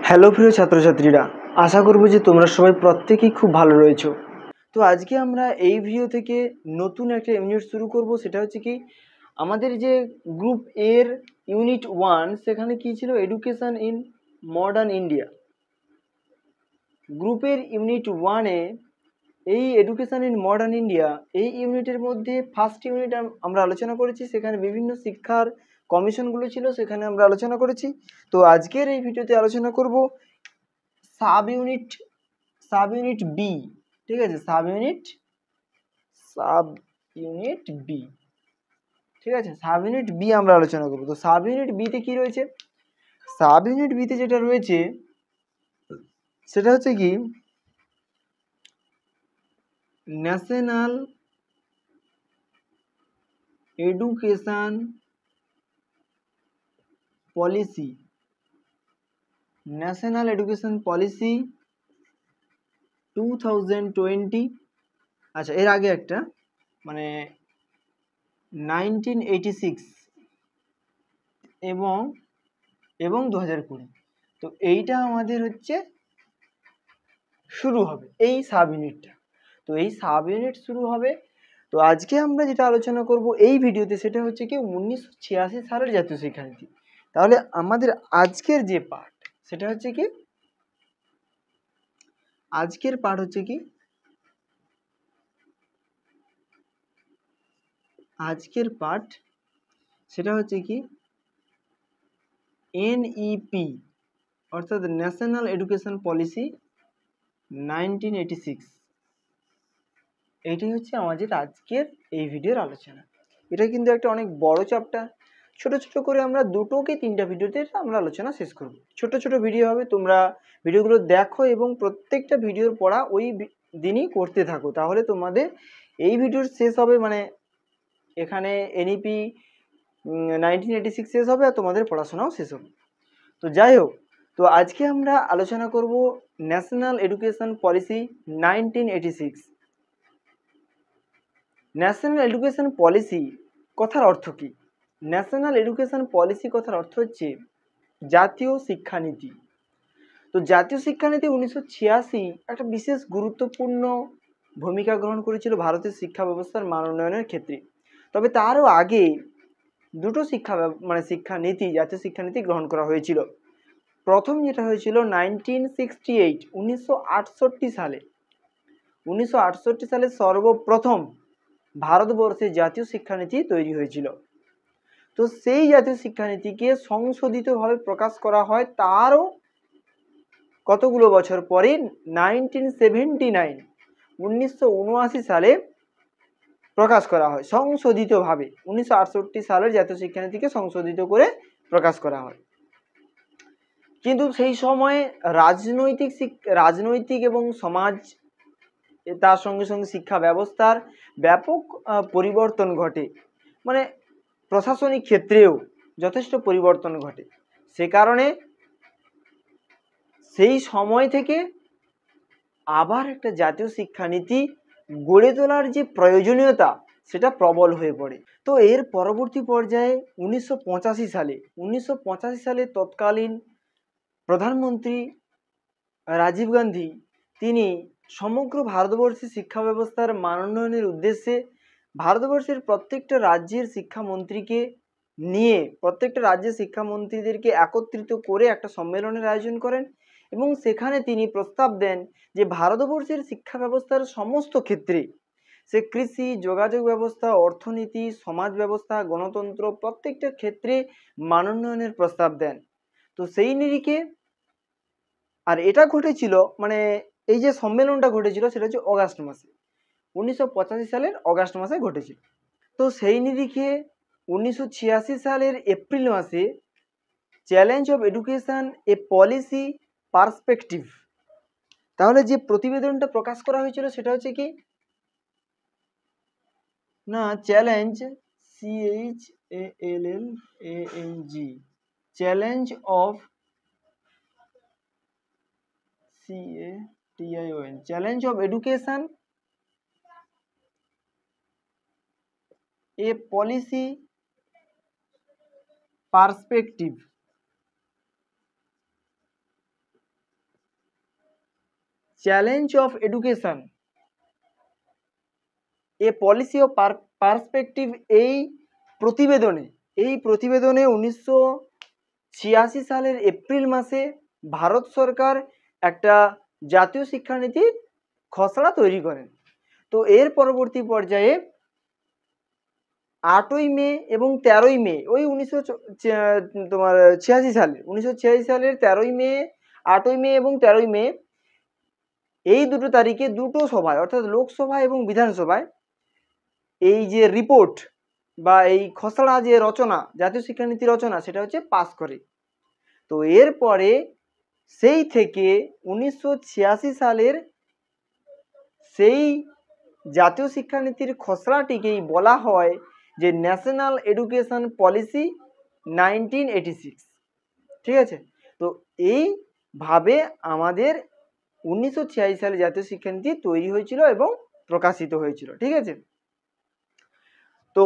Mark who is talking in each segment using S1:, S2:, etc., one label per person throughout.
S1: Hello প্রিয় ছাত্রছাত্রীরা, আশা করব যে তোমরা সবাই প্রত্যেকেই খুব ভালো রয়েছো। তো আজকে আমরা এই ভিডিও থেকে নতুন একটা ইউনিট শুরু করব। সেটা হচ্ছে কি, আমাদের যে গ্রুপ এর ইউনিট 1, সেখানে কি ছিল, এডুকেশন ইন মডার্ন ইন্ডিয়া। গ্রুপের ইউনিট 1-এ এই এডুকেশন ইন মডার্ন ইন্ডিয়া এই ইউনিটের মধ্যে ফার্স্ট ইউনিট আমরা আলোচনা করেছি। সেখানে বিভিন্ন শিক্ষার কমিশনগুলো ছিল, সেখানে আমরা আলোচনা করেছি। তো আজকের এই ভিডিওতে আলোচনা করব সাব ইউনিট বি। ঠিক আছে, সাব ইউনিট বি। ঠিক আছে, সাব ইউনিট বি আমরা আলোচনা করব। তো সাব ইউনিট বিতে কি রয়েছে? সাব ইউনিট বিতে যেটা রয়েছে সেটা হচ্ছে কি, national education policy. National education policy 2020। আচ্ছা, এর আগে একটা মানে 1986 এবং 2020। তো এইটা আমাদের হচ্ছে শুরু হবে এই সাব ইউনিটটা। তো এই সাব ইউনিট শুরু হবে। তো আজকে আমরা যেটা আলোচনা করব এই ভিডিওতে সেটা হচ্ছে কি 1986 সালের জাতীয় শিক্ষানীতি। তাহলে আমাদের আজকের যে পার্ট সেটা হচ্ছে কি, আজকের পার্ট হচ্ছে কি, আজকের পার্ট সেটা হচ্ছে কি এনইপি, অর্থাৎ ন্যাশনাল এডুকেশন পলিসি 1986। এইটাই হচ্ছে আমাদের আজকের এই ভিডিওর আলোচনা। এটা কিন্তু একটা অনেক বড় চ্যাপ্টার। ছোট ছোট করে আমরা 2 কি 3টা ভিডিওতে আমরা আলোচনা শেষ করব। ছোট ছোট ভিডিও হবে, তোমরা ভিডিওগুলো দেখো এবং প্রত্যেকটা ভিডিওর পড়া ওই দিনই করতে থাকো। তাহলে তোমাদের এই ভিডিওর শেষ হবে, মানে এখানে এনইপি 1986 শেষ হবে আর তোমাদের পড়াশোনাও শেষ হবে। তো যাই হোক, তো আজকে আমরা আলোচনা করব national education policy 1986। National education policy কথার অর্থ কী? ন্যাশনাল এডুকেশন পলিসি কথার অর্থ হচ্ছে জাতীয় শিক্ষানীতি। তো জাতীয় শিক্ষানীতি 1986 একটা বিশেষ গুরুত্বপূর্ণ ভূমিকা গ্রহণ করেছিল ভারতের শিক্ষা ব্যবস্থার মান উন্নয়নের ক্ষেত্রে। তবে তারও আগে দুটো শিক্ষানীতি, জাতীয় শিক্ষানীতি গ্রহণ করা হয়েছিল। প্রথম যেটা হয়েছিল 1968, 1968 সালে। 1968 সালে সর্বপ্রথম ভারতবর্ষে জাতীয় শিক্ষানীতি তৈরি হয়েছিল। তো সেই জাতীয় শিক্ষানীতিকে সংশোধিতভাবে প্রকাশ করা হয় তারও কতগুলো বছর পরে 1979, 1979 সালে প্রকাশ করা হয় সংশোধিতভাবে। 1968 সালের জাতীয় শিক্ষানীতিকে সংশোধিত করে প্রকাশ করা হয়। কিন্তু সেই সময়ে রাজনৈতিক এবং সমাজ, তার সঙ্গে সঙ্গে শিক্ষা ব্যবস্থার ব্যাপক পরিবর্তন ঘটে, মানে প্রশাসনিক ক্ষেত্রেও যথেষ্ট পরিবর্তন ঘটে। সে কারণে সেই সময় থেকে আবার একটা জাতীয় শিক্ষানীতি গড়ে তোলার যে প্রয়োজনীয়তা সেটা প্রবল হয়ে পড়ে। তো এর পরবর্তী পর্যায়ে 1985 সালে তৎকালীন প্রধানমন্ত্রী রাজীব গান্ধী তিনি সমগ্র ভারতবর্ষের শিক্ষা ব্যবস্থার মান উন্নয়নের উদ্দেশ্যে ভারতবর্ষের প্রত্যেকটা রাজ্যের শিক্ষামন্ত্রীকে নিয়ে, প্রত্যেকটা রাজ্যের শিক্ষামন্ত্রীদেরকে একত্রিত করে একটা সম্মেলনের আয়োজন করেন এবং সেখানে তিনি প্রস্তাব দেন যে ভারতবর্ষের শিক্ষা ব্যবস্থার সমস্ত ক্ষেত্রে, সে কৃষি, যোগাযোগ ব্যবস্থা, অর্থনীতি, সমাজ ব্যবস্থা, গণতন্ত্র, প্রত্যেকটা ক্ষেত্রে মান উন্নয়নের প্রস্তাব দেন। তো সেই নিরিখে, আর এটা ঘটেছিল, মানে এই যে সম্মেলনটা ঘটেছিল সেটা হচ্ছে অগাস্ট মাসে, 1985 সালের অগাস্ট মাসে ঘটেছিল। তো সেই নিরিখে 1986 সালের এপ্রিল মাসে challenge of education A policy perspective, তাহলে যে প্রতিবেদনটা প্রকাশ করা হয়েছিল সেটা হচ্ছে কি না, challenge, CHALLENG, challenge of CATION, challenge of education A policy perspective. Challenge of education A policy of perspective, এই প্রতিবেদনে 1986 সালের এপ্রিল মাসে ভারত সরকার একটা জাতীয় শিক্ষানীতি খসড়া তৈরি করেন। তো এর পরবর্তী পর্যায়ে 8ই মে এবং 13ই মে, ওই 1986 সালের 13ই মে, 8ই মে এবং 13ই মে, এই দুটো তারিখে দুটো সভায়, অর্থাৎ লোকসভা এবং বিধানসভায় এই যে রিপোর্ট বা এই খসড়া যে রচনা, জাতীয় শিক্ষানীতি রচনা, সেটা হচ্ছে পাস করে। তো এরপরে সেই থেকে 1986 সালের সেই জাতীয় শিক্ষানীতির খসড়াটিকেই বলা হয় যে ন্যাশনাল এডুকেশন পলিসি 1986। ঠিক আছে, তো এইভাবে আমাদের 1986 সালে জাতীয় শিক্ষানীতি তৈরি হয়েছিল এবং প্রকাশিত হয়েছিল। ঠিক আছে, তো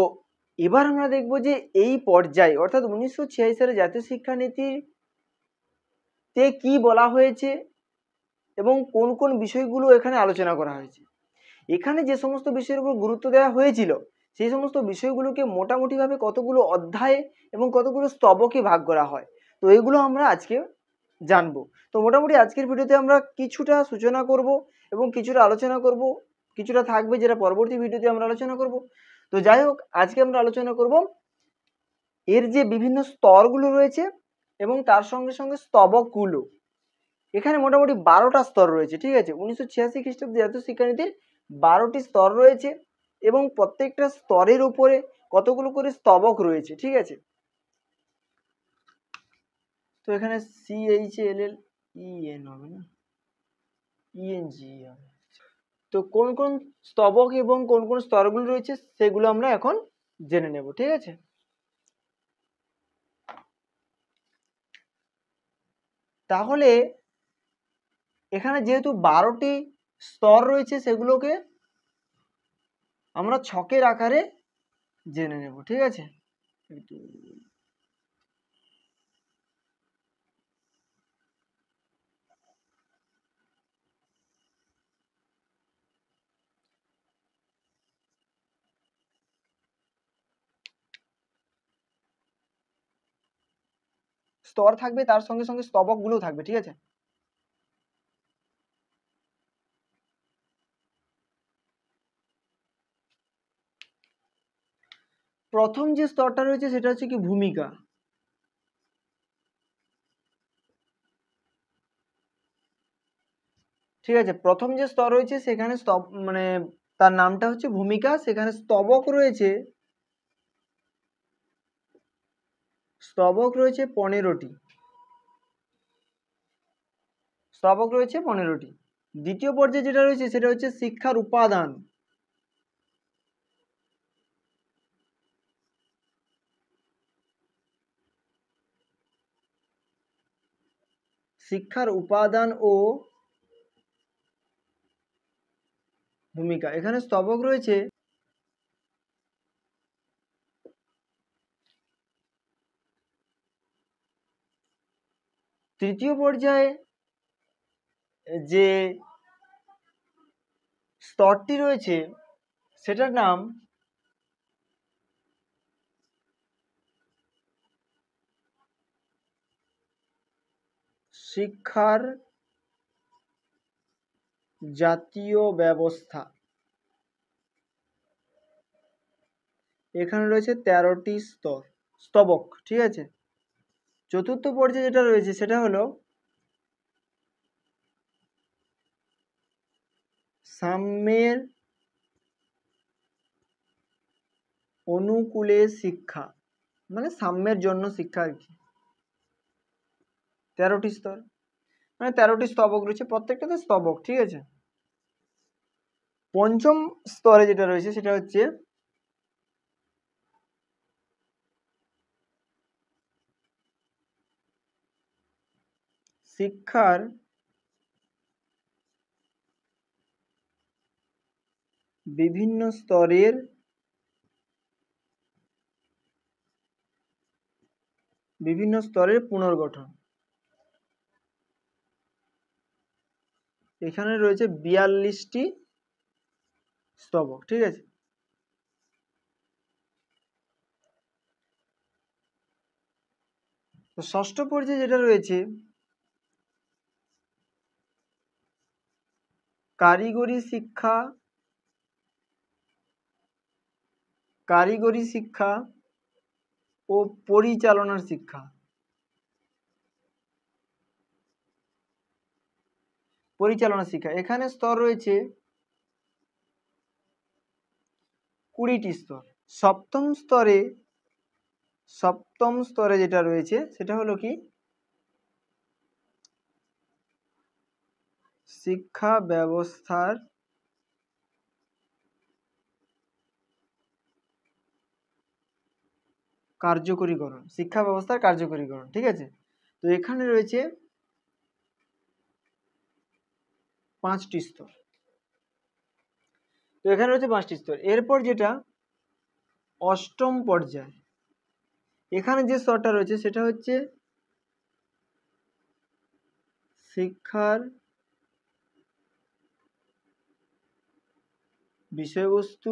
S1: এবার আমরা দেখব যে এই পর্যায়ে, অর্থাৎ 1986 সালে জাতীয় শিক্ষানীতিতে কি বলা হয়েছে এবং কোন কোন বিষয়গুলো এখানে আলোচনা করা হয়েছে। এখানে যে সমস্ত বিষয়ের উপর গুরুত্ব দেওয়া হয়েছিল সেই সমস্ত বিষয়গুলোকে মোটামুটিভাবে কতগুলো অধ্যায়ে এবং কতগুলো স্তবকে ভাগ করা হয়। তো এগুলো আমরা আজকে জানবো। তো মোটামুটি আজকের ভিডিওতে আমরা কিছুটা সূচনা করব এবং কিছুটা আলোচনা করব, কিছুটা থাকবে যেটা পরবর্তী ভিডিওতে আমরা আলোচনা করব। তো যাই হোক, আজকে আমরা আলোচনা করব এর যে বিভিন্ন স্তরগুলো রয়েছে এবং তার সঙ্গে সঙ্গে স্তবকগুলো। এখানে মোটামুটি 12টা স্তর রয়েছে। ঠিক আছে, 1986 খ্রিস্টাব্দে জাতীয় শিক্ষানীতির 12টি স্তর রয়েছে এবং প্রত্যেকটা স্তরের উপরে কতগুলো করে স্তবক রয়েছে। ঠিক আছে, তো এখানে CHLLEN হবে না, ENG হবে। তো কোন কোন স্তবক এবং কোন কোন স্তরগুলো রয়েছে সেগুলো আমরা এখন জেনে নেব। ঠিক আছে, তাহলে এখানে যেহেতু 12টি স্তর রয়েছে সেগুলোকে আমরা ছকের আকারে জেনে নেব। ঠিক আছে, স্তর থাকবে, তার সঙ্গে সঙ্গে স্তবকগুলোও থাকবে। ঠিক আছে, প্রথম যে স্তরটা রয়েছে সেটা হচ্ছে কি ভূমিকা। ঠিক আছে, প্রথম যে স্তর রয়েছে সেখানে মানে তার নামটা হচ্ছে ভূমিকা। সেখানে স্তবক রয়েছে 15টি। স্তবক রয়েছে 15টি। দ্বিতীয় পর্যায়ে যেটা রয়েছে সেটা হচ্ছে শিক্ষার উপাদান। শিক্ষার উপাদান ও ভূমিকা, এখানে স্তবক রয়েছে তৃতীয় পর্যায়ে যে স্তরটি রয়েছে সেটার নাম শিক্ষার জাতীয় ব্যবস্থা। এখানে রয়েছে 13টি স্তবক। ঠিক আছে, চতুর্থ পর্যায়ে যেটা রয়েছে সেটা হলো সাম্যের অনুকূলে শিক্ষা, মানে সাম্যের জন্য শিক্ষা আর কি। 13টি স্তর মানে 13টি স্তবক রয়েছে, প্রত্যেকটাতে স্তবক। ঠিক আছে, পঞ্চম স্তরে যেটা রয়েছে সেটা হচ্ছে শিক্ষার বিভিন্ন স্তরের পুনর্গঠন। এখানে রয়েছে 42টি স্তবক, ঠিক আছে। তো ষষ্ঠ পর্যায়ে যেটা রয়েছে কারিগরি শিক্ষা ও পরিচালনার শিক্ষা। এখানে স্তর রয়েছে 20টি স্তর। সপ্তম স্তরে যেটা রয়েছে সেটা হলো কি শিক্ষা ব্যবস্থার কার্যকরীকরণ, ঠিক আছে। তো এখানে রয়েছে 5টি স্তর। এরপর যেটা অষ্টম পর্যায়, এখানে যে স্তরটা রয়েছে সেটা হচ্ছে শিক্ষার বিষয়বস্তু,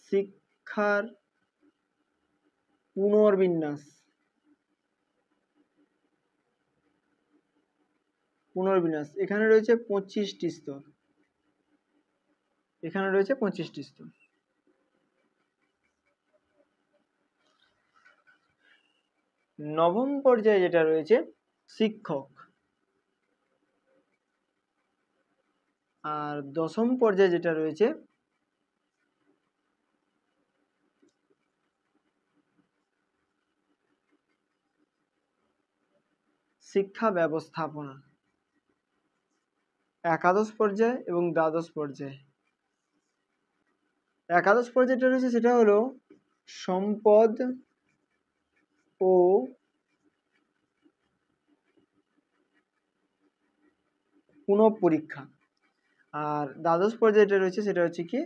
S1: শিক্ষার পুনর্বিন্যাস। এখানে রয়েছে 25টি স্তর। নবম পর্যায়ে যেটা রয়েছে শিক্ষক, আর দশম পর্যায়ে যেটা রয়েছে শিক্ষা ব্যবস্থাপনা। একাদশ পর্যায়ে এবং দ্বাদশ পর্যায়ে। একাদশ পর্যায়টা রয়েছে সেটা হলো সম্পদ ও পুনঃপরীক্ষা। আর দ্বাদশ পর্যায়টা রয়েছে সেটা হচ্ছে কি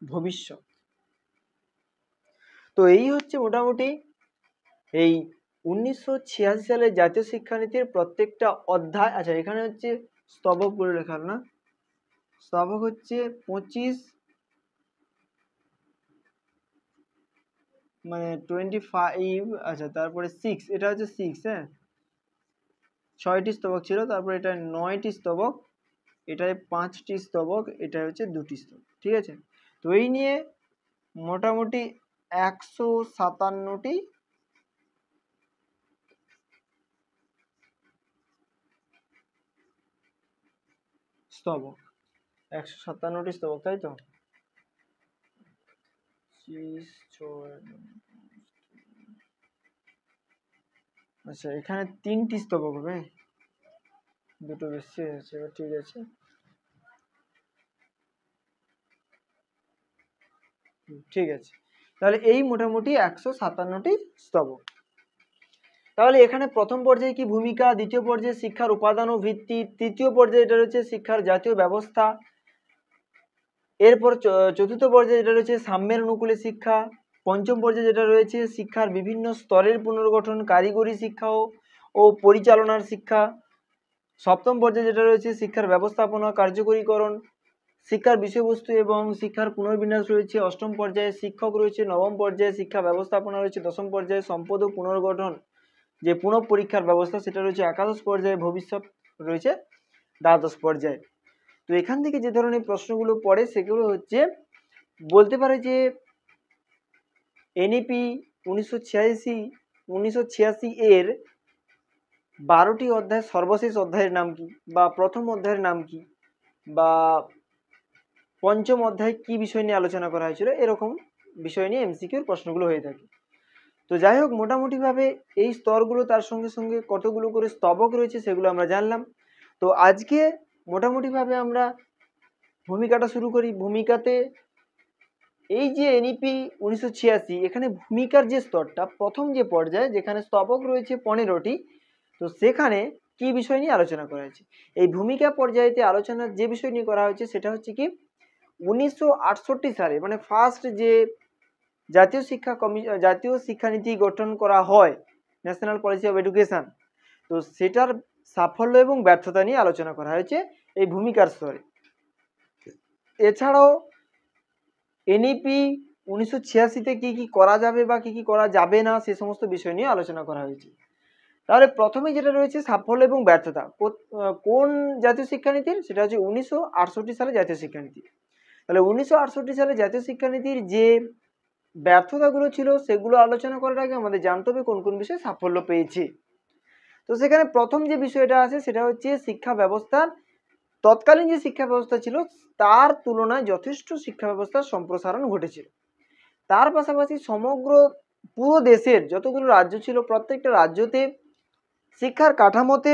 S1: ভবিষ্যৎ। তো এই হচ্ছে মোটামুটি এই 1986 সালের জাতীয় শিক্ষানীতির প্রত্যেকটা অধ্যায়। আচ্ছা, এখানে হচ্ছে স্তবকগুলো লেখার না, স্তবক হচ্ছে 25 মানে 25। আচ্ছা, তারপরে 6, এটা হচ্ছে 6, হ্যাঁ 6টি স্তবক ছিল, তারপরে এটা 9টি স্তবক, এটায় 5টি স্তবক, এটা হচ্ছে 2টি স্তবক, ঠিক আছে। তো এই নিয়ে মোটামুটি 157টি স্তবক, 157টি স্তবক, তাই তো। আচ্ছা, এখানে 3টি স্তবক হবে, দুটো বেশি আছে, ঠিক আছে। ঠিক আছে, তাহলে এই মোটামুটি 157টি স্তবক। তাহলে এখানে প্রথম পর্যায়ে কি ভূমিকা, দ্বিতীয় পর্যায়ে শিক্ষার উপাদান ও ভিত্তি, তৃতীয় পর্যায়ে এটা রয়েছে শিক্ষার জাতীয় ব্যবস্থা, এরপর চতুর্থ পর্যায়ে যেটা রয়েছে সাম্যের অনুকূলে শিক্ষা, পঞ্চম পর্যায়ে যেটা রয়েছে শিক্ষার বিভিন্ন স্তরের পুনর্গঠন, কারিগরি শিক্ষা ও পরিচালনার শিক্ষা, সপ্তম পর্যায়ে যেটা রয়েছে শিক্ষার ব্যবস্থাপনা কার্যকরীকরণ, শিক্ষার বিষয়বস্তু এবং শিক্ষার পুনর্বিন্যাস রয়েছে অষ্টম পর্যায়ে, শিক্ষক রয়েছে নবম পর্যায়ে, শিক্ষা ব্যবস্থাপনা রয়েছে দশম পর্যায়ে, সম্পদ ও পুনর্গঠন যে পুনঃ পরীক্ষার ব্যবস্থা সেটা রয়েছে একাদশ পর্যায়ে, ভবিষ্যৎ রয়েছে দ্বাদশ পর্যায়ে। তো এখান থেকে যে ধরনের প্রশ্নগুলো পড়ে সেগুলো হচ্ছে বলতে পারে যে এনইপি 1986 এর 12টি অধ্যায় সর্বশেষ অধ্যায়ের নাম কি, বা প্রথম অধ্যায়ের নাম কি, বা পঞ্চম অধ্যায় কি বিষয় নিয়ে আলোচনা করা হয়েছিল, এরকম বিষয় নিয়ে এমসিকিউর প্রশ্নগুলো হয়ে থাকে। তো যাই হোক, মোটামুটিভাবে এই স্তরগুলো তার সঙ্গে সঙ্গে কতগুলো করে স্তবক রয়েছে সেগুলো আমরা জানলাম। তো আজকে মোটামুটিভাবে আমরা ভূমিকাটা শুরু করি। ভূমিকাতে এই যে এনইপি 1986, এখানে ভূমিকার যে স্তরটা প্রথম যে পর্যায়ে যেখানে স্তবক রয়েছে 15টি, তো সেখানে কি বিষয় নিয়ে আলোচনা করা হয়েছে। এই ভূমিকা পর্যায়েতে আলোচনার যে বিষয় নিয়ে করা হয়েছে সেটা হচ্ছে কি 1968 সালে মানে ফার্স্ট যে জাতীয় শিক্ষানীতি গঠন করা হয় ন্যাশনাল পলিসি অফ এডুকেশন। তো সেটার সাফল্য এবং ব্যর্থতা নিয়ে আলোচনা করা হয়েছে এই ভূমিকার স্তরে। এছাড়াও এনইপি 1986-তে কি করা যাবে বা কি করা যাবে না সে সমস্ত বিষয় নিয়ে আলোচনা করা হয়েছে। তাহলে প্রথমেই যেটা রয়েছে সাফল্য এবং ব্যর্থতা, কোন জাতীয় শিক্ষানীতির, সেটা হচ্ছে 1968 সালে জাতীয় শিক্ষানীতি। তাহলে 1968 সালে জাতীয় শিক্ষানীতির যে ব্যর্থতাগুলো ছিল সেগুলো আলোচনা করার আগে আমাদের জানতে হবে কোন কোন বিষয়ে সাফল্য পেয়েছে। তো সেখানে প্রথম যে বিষয়টা আছে সেটা হচ্ছে শিক্ষা ব্যবস্থার, তৎকালীন যে শিক্ষা ব্যবস্থা ছিল তার তুলনায় যথেষ্ট শিক্ষা ব্যবস্থার সম্প্রসারণ ঘটেছিল। তার পাশাপাশি সমগ্র পুরো দেশের যতগুলো রাজ্য ছিল প্রত্যেকটা রাজ্যতে শিক্ষার কাঠামোতে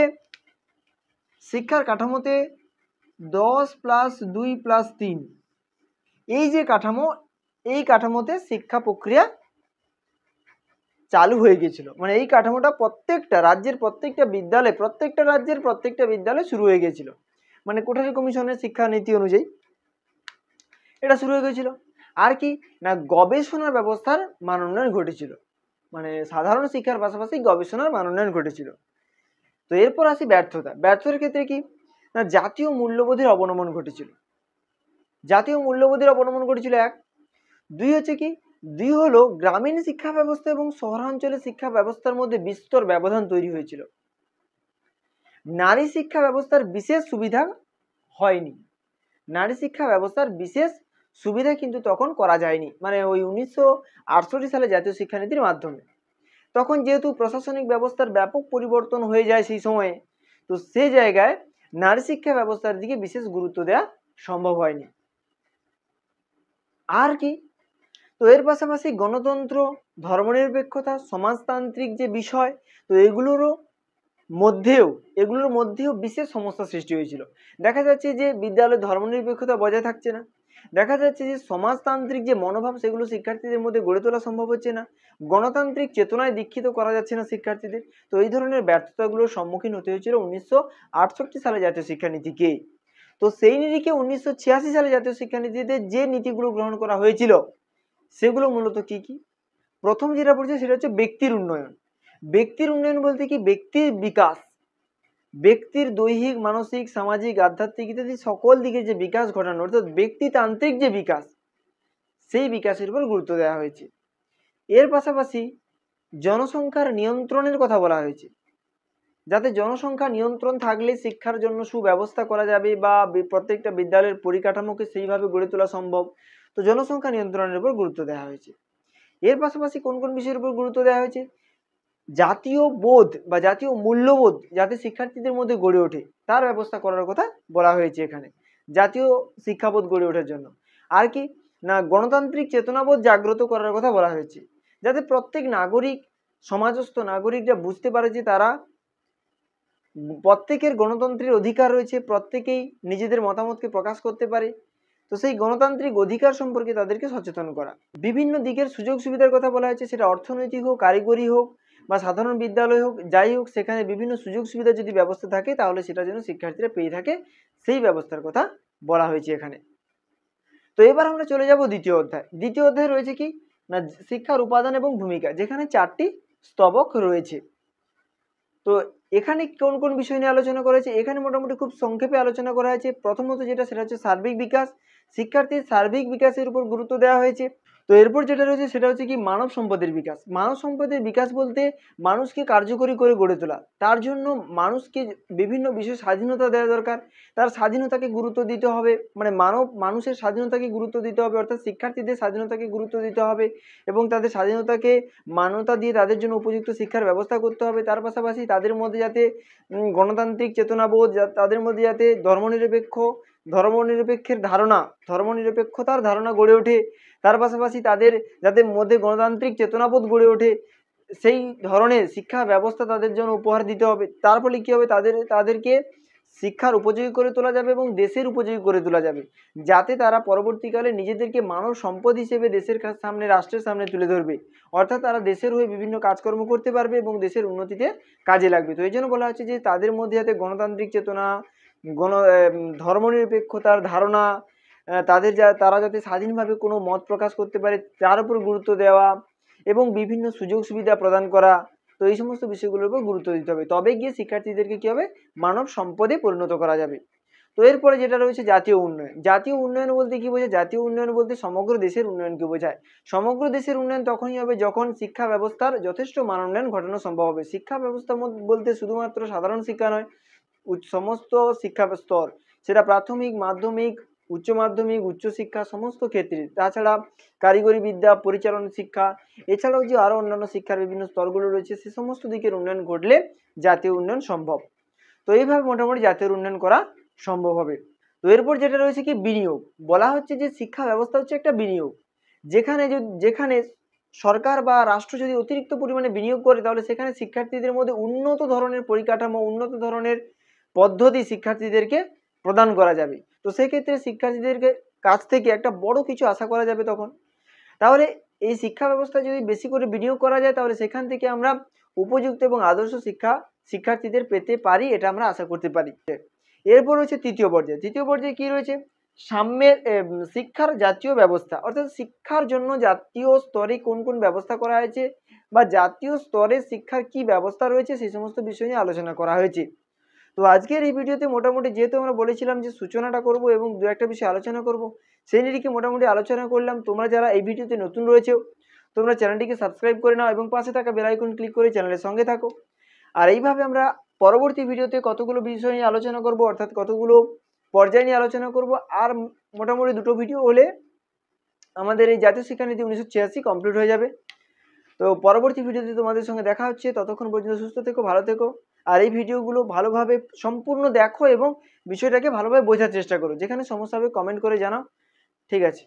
S1: 10+2+3 এই যে কাঠামো, এই কাঠামোতে শিক্ষা প্রক্রিয়া চালু হয়ে গিয়েছিল। মানে এই কাঠামোটা প্রত্যেকটা রাজ্যের প্রত্যেকটা বিদ্যালয়ে শুরু হয়ে গিয়েছিল। মানে কোঠারি কমিশনের শিক্ষানীতি অনুযায়ী এটা শুরু হয়ে গিয়েছিল। আর কি না, গবেষণা ব্যবস্থার মান উন্নয়ন ঘটেছিল, মানে সাধারণ শিক্ষার পাশাপাশি গবেষণার মান উন্নয়ন ঘটেছিল। তো এরপর আসি ব্যর্থতার ক্ষেত্রে কি না, জাতীয় মূল্যবোধের অবনমন ঘটেছিল। এক। দুই হচ্ছে কি, দুই হলো গ্রামীণ শিক্ষা ব্যবস্থা এবং শহরাঞ্চলের শিক্ষা ব্যবস্থার মধ্যে বিস্তর ব্যবধান তৈরি হয়েছিল। নারী শিক্ষা ব্যবস্থার বিশেষ সুবিধা হয়নি, কিন্তু তখন করা যায়নি, মানে ওই 1968 সালে জাতীয় শিক্ষানীতির মাধ্যমে। তখন যেহেতু প্রশাসনিক ব্যবস্থার ব্যাপক পরিবর্তন হয়ে যায় সেই সময়ে, তো সেই জায়গায় নারী শিক্ষা ব্যবস্থার দিকে বিশেষ গুরুত্ব দেওয়া সম্ভব হয়নি। আর কি, তো এর পাশাপাশি গণতন্ত্র, ধর্মনিরপেক্ষতা, সমাজতান্ত্রিক যে বিষয়, তো এগুলোর মধ্যেও বিশেষ সমস্যা সৃষ্টি হয়েছিল। দেখা যাচ্ছে যে বিদ্যালয়ে ধর্মনিরপেক্ষতা বজায় থাকছে না, দেখা যাচ্ছে যে সমাজতান্ত্রিক যে মনোভাব সেগুলো শিক্ষার্থীদের মধ্যে গড়ে তোলা সম্ভব হচ্ছে না, গণতান্ত্রিক চেতনায় দীক্ষিত করা যাচ্ছে না শিক্ষার্থীদের। তো এই ধরনের ব্যর্থতাগুলোর সম্মুখীন হতে হয়েছিল 1968 সালে জাতীয় শিক্ষানীতিকে। তো সেই নিরিখে 1986 সালে জাতীয় শিক্ষানীতিতে যে নীতিগুলো গ্রহণ করা হয়েছিল সেগুলো মূলত কি কি? প্রথম যেটা পড়ছে সেটা হচ্ছে ব্যক্তির উন্নয়ন। ব্যক্তির উন্নয়ন বলতে কি, ব্যক্তির বিকাশ, ব্যক্তির দৈহিক, মানসিক, সামাজিক, আধ্যাত্মিক ইত্যাদি সকল দিকে যে বিকাশ ঘটানো, অর্থাৎ ব্যক্তিতান্ত্রিক যে বিকাশ, সেই বিকাশের উপর গুরুত্ব দেওয়া হয়েছে। এর পাশাপাশি জনসংখ্যার নিয়ন্ত্রণের কথা বলা হয়েছে, যাতে জনসংখ্যা নিয়ন্ত্রণ থাকলে শিক্ষার জন্য সুব্যবস্থা করা যাবে বা প্রত্যেকটা বিদ্যালয়ের পরিকাঠামোকে সেইভাবে গড়ে তোলা সম্ভব। তো জনসংখ্যা নিয়ন্ত্রণের উপর গুরুত্ব দেওয়া হয়েছে। এর পাশাপাশি কোন কোন বিষয়ের উপর গুরুত্ব দেওয়া হয়েছে? জাতীয় বোধ বা জাতীয় মূল্যবোধ যাতে শিক্ষার্থীদের মধ্যে গড়ে ওঠে তার ব্যবস্থা করার কথা বলা হয়েছে এখানে, জাতীয় শিক্ষাবোধ গড়ে ওঠার জন্য। আর কি না, গণতান্ত্রিক চেতনাবোধ জাগ্রত করার কথা বলা হয়েছে, যাতে প্রত্যেক নাগরিক, সমাজস্থ নাগরিকরা বুঝতে পারে যে তারা প্রত্যেকের গণতন্ত্রের অধিকার রয়েছে, প্রত্যেকেই নিজেদের মতামতকে প্রকাশ করতে পারে। তো সেই গণতান্ত্রিক অধিকার সম্পর্কে তাদেরকে সচেতন করা। বিভিন্ন দিকের সুযোগ সুবিধার কথা বলা হয়েছে, সেটা অর্থনৈতিক হোক, কারিগরি হোক বা সাধারণ বিদ্যালয় হোক, যাই হোক, সেখানে বিভিন্ন সুযোগ সুবিধা যদি ব্যবস্থা থাকে তাহলে সেটা যেন শিক্ষার্থীরা পেয়ে থাকে, সেই ব্যবস্থার কথা বলা হয়েছে এখানে। তো এবার আমরা চলে যাব দ্বিতীয় অধ্যায় রয়েছে কি না, শিক্ষার উপাদান এবং ভূমিকা, যেখানে 4টি স্তবক রয়েছে। তো এখানে কোন কোন বিষয় নিয়ে আলোচনা করা হয়েছে? এখানে মোটামুটি খুব সংক্ষেপে আলোচনা করা হয়েছে। প্রথমত সেটা হচ্ছে সার্বিক বিকাশ, শিক্ষার্থীর সার্বিক বিকাশের উপর গুরুত্ব দেওয়া হয়েছে। তো এরপর যেটা রয়েছে সেটা হচ্ছে কি মানব সম্পদের বিকাশ। মানব সম্পদের বিকাশ বলতে মানুষকে কার্যকরী করে গড়ে তোলা, তার জন্য মানুষকে বিভিন্ন বিষয়ে স্বাধীনতা দেওয়া দরকার, তার স্বাধীনতাকে গুরুত্ব দিতে হবে, মানে মানুষের স্বাধীনতাকে গুরুত্ব দিতে হবে, অর্থাৎ শিক্ষার্থীদের স্বাধীনতাকে গুরুত্ব দিতে হবে এবং তাদের স্বাধীনতাকে মান্যতা দিয়ে তাদের জন্য উপযুক্ত শিক্ষার ব্যবস্থা করতে হবে। তার পাশাপাশি তাদের মধ্যে যাতে গণতান্ত্রিক চেতনাবোধ, তাদের মধ্যে যাতে ধর্মনিরপেক্ষতার ধারণা গড়ে ওঠে, তার পাশাপাশি তাদের যাতে মধ্যে গণতান্ত্রিক চেতনাবোধ গড়ে ওঠে, সেই ধরনের শিক্ষা ব্যবস্থা তাদের জন্য উপহার দিতে হবে। তার ফলে কী হবে, তাদেরকে শিক্ষার উপযোগী করে তোলা যাবে এবং দেশের উপযোগী করে তোলা যাবে, যাতে তারা পরবর্তীকালে নিজেদেরকে মানব সম্পদ হিসেবে দেশের সামনে, রাষ্ট্রের সামনে তুলে ধরবে, অর্থাৎ তারা দেশের হয়ে বিভিন্ন কাজকর্ম করতে পারবে এবং দেশের উন্নতিতে কাজে লাগবে। তো এই জন্য বলা হচ্ছে যে তাদের মধ্যে যাতে গণতান্ত্রিক চেতনা, ধর্মনিরপেক্ষতার ধারণা, তারা যাতে স্বাধীনভাবে কোনো মত প্রকাশ করতে পারে তার উপর গুরুত্ব দেওয়া এবং বিভিন্ন সুযোগ সুবিধা প্রদান করা। তো এই সমস্ত বিষয়গুলোর উপর গুরুত্ব দিতে হবে, তবে গিয়ে শিক্ষার্থীদেরকে কী হবে, মানব সম্পদে পরিণত করা যাবে। তো এরপরে যেটা রয়েছে জাতীয় উন্নয়ন। জাতীয় উন্নয়ন বলতে কি বোঝায়? জাতীয় উন্নয়ন বলতে সমগ্র দেশের উন্নয়নকে বোঝায়। সমগ্র দেশের উন্নয়ন তখনই হবে যখন শিক্ষা ব্যবস্থার যথেষ্ট মানোন্নয়ন ঘটানো সম্ভব হবে। শিক্ষা ব্যবস্থা বলতে শুধুমাত্র সাধারণ শিক্ষা নয়, সমস্ত শিক্ষা স্তর, সেটা প্রাথমিক, মাধ্যমিক, উচ্চ মাধ্যমিক, উচ্চশিক্ষা সমস্ত ক্ষেত্রে, তাছাড়া কারিগরি বিদ্যা, পরিচালনা শিক্ষা, এছাড়াও যে আরও অন্যান্য শিক্ষার বিভিন্ন স্তরগুলো রয়েছে, সে সমস্ত দিকের উন্নয়ন ঘটলে জাতীয় উন্নয়ন সম্ভব। তো এইভাবে মোটামুটি জাতীয় উন্নয়ন করা সম্ভব হবে। তো এরপর যেটা রয়েছে কি, বিনিয়োগ। বলা হচ্ছে যে শিক্ষা ব্যবস্থা হচ্ছে একটা বিনিয়োগ, যেখানে সরকার বা রাষ্ট্র যদি অতিরিক্ত পরিমাণে বিনিয়োগ করে, তাহলে সেখানে শিক্ষার্থীদের মধ্যে উন্নত ধরনের পরিকাঠামো, উন্নত ধরনের পদ্ধতি শিক্ষার্থীদেরকে প্রদান করা যাবে। তো সেক্ষেত্রে শিক্ষার্থীদেরকে কাছ থেকে একটা বড় কিছু আশা করা যাবে তখন। তাহলে এই শিক্ষা ব্যবস্থা যদি বেশি করে বিনিয়োগ করা যায়, তাহলে সেখান থেকে আমরা উপযুক্ত এবং আদর্শ শিক্ষা শিক্ষার্থীদের পেতে পারি, এটা আমরা আশা করতে পারি। এরপর রয়েছে তৃতীয় পর্যায়ে। তৃতীয় পর্যায়ে কি রয়েছে? সাম্যের শিক্ষার জাতীয় ব্যবস্থা, অর্থাৎ শিক্ষার জন্য জাতীয় স্তরে কোন কোন ব্যবস্থা করা হয়েছে বা জাতীয় স্তরে শিক্ষার কি ব্যবস্থা রয়েছে, সেই সমস্ত বিষয় নিয়ে আলোচনা করা হয়েছে। তো আজকের এই ভিডিওতে মোটামুটি যেহেতু আমরা বলেছিলাম যে সূচনাটা করব এবং দু একটা বিষয় আলোচনা করব, সেই নিরিখে মোটামুটি আলোচনা করলাম। তোমরা যারা এই ভিডিওতে নতুন রয়েছে, তোমরা চ্যানেলটিকে সাবস্ক্রাইব করে নাও এবং পাশে থাকা বেল আইকন ক্লিক করে চ্যানেলের সঙ্গে থাকো। আর এইভাবে আমরা পরবর্তী ভিডিওতে কতগুলো বিষয় নিয়ে আলোচনা করব, অর্থাৎ কতগুলো পর্যায় নিয়ে আলোচনা করব। আর মোটামুটি দুটো ভিডিও হলে আমাদের এই জাতীয় শিক্ষানীতি 1986 কমপ্লিট হয়ে যাবে। তো পরবর্তী ভিডিওতে তোমাদের সঙ্গে দেখা হচ্ছে। ততক্ষণ পর্যন্ত সুস্থ থেকো, ভালো থেকো। আর এই ভিডিওগুলো ভালোভাবে সম্পূর্ণ দেখো এবং বিষয়টাকে ভালোভাবে বোঝার চেষ্টা করো। যেখানে সমস্যা হবে কমেন্ট করে জানাও। ঠিক আছে।